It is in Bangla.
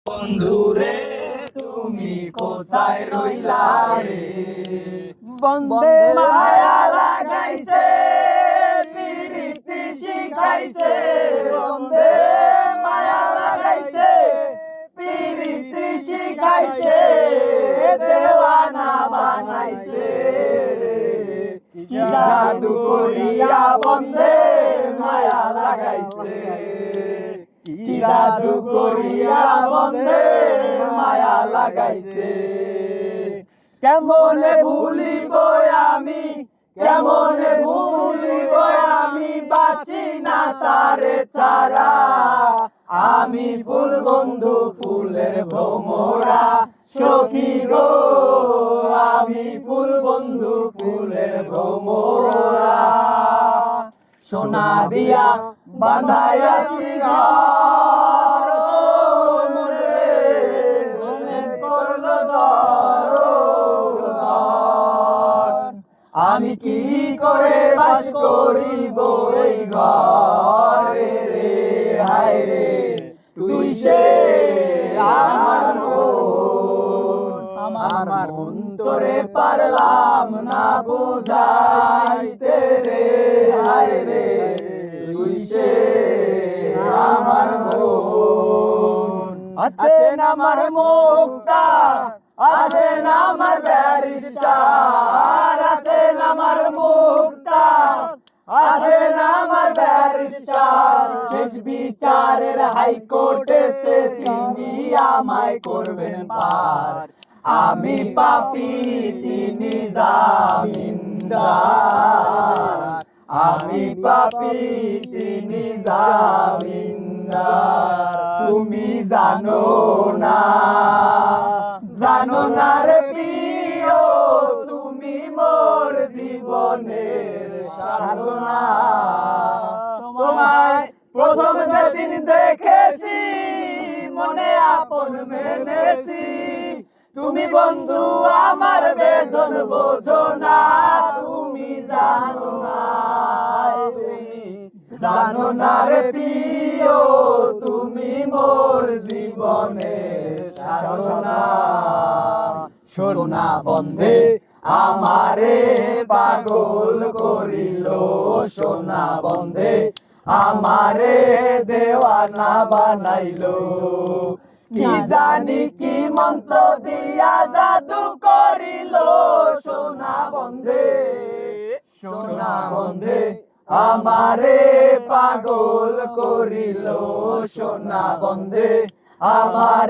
বন্ধুরে তুমি কোথায় রইলা রে? বন্দে মায়া লাগাইছে প্রীতি শিখাইছে, বন্দে মায়া লাগাইছে প্রীতি শিখাইছে, দেওয়ানা বানাইছে রে। কি জাদু করিয়া বন্দে মায়া লাগাইছে, কি জাদু করিয়া বন্দে মায়া লাগাইছে। কেমনে ভুলিব আমি, কেমনে ভুলিব আমি, বাঁচি না তারে ছাড়া। আমি ফুল বন্ধু ফুলের ভ্রমরা সখী গো, আমি ফুল বন্ধু ফুলের ভ্রমরা। সোনা দিয়া বাঁধাইয়াছি ঘর, মনে মনে করলো ঝড়। আমি কি করে বাস করিব এই ঘরে রে? হায় রে তুই সে আমার মন, আমার মন তোরে পারলাম না বুঝাইতে রে। হায় রে তুই সে আমার মন। আছেন আমার মুক্তার, আছেন আমার ব্যারিস্টার, আছেন আমার মুক্তার, আছেন আমার ব্যারিস্টার। শেষ বিচারের হাইকোর্টেতে তিনি আমায় করবেন পার। আমি পাপী তিনি জামিনদার, আমি পাপী তিনি জামিনদার। তুমি জানো না, জানো না রে প্রিয়, তুমি মোর জীবনের সাধনা। তোমায় প্রথম যেদিন দেখেছি মনে আপন মেনেছি, তুমি বন্ধু আমার বেদন বোঝো না। তুমি জানো না, তুমি জানো না রে প্রিয়, তুমি মোর জীবনের সাধনা। সোনা বন্ধে আমারে পাগল করিল, সোনা বন্ধে আমারে দেওয়ানা বানাইলো। কি জানি কি মন্ত্র দিয়া জাদু করিল, সোনা বন্ধে, সোনা বন্ধে আমারে পাগল করিল, সোনা বন্ধে আমার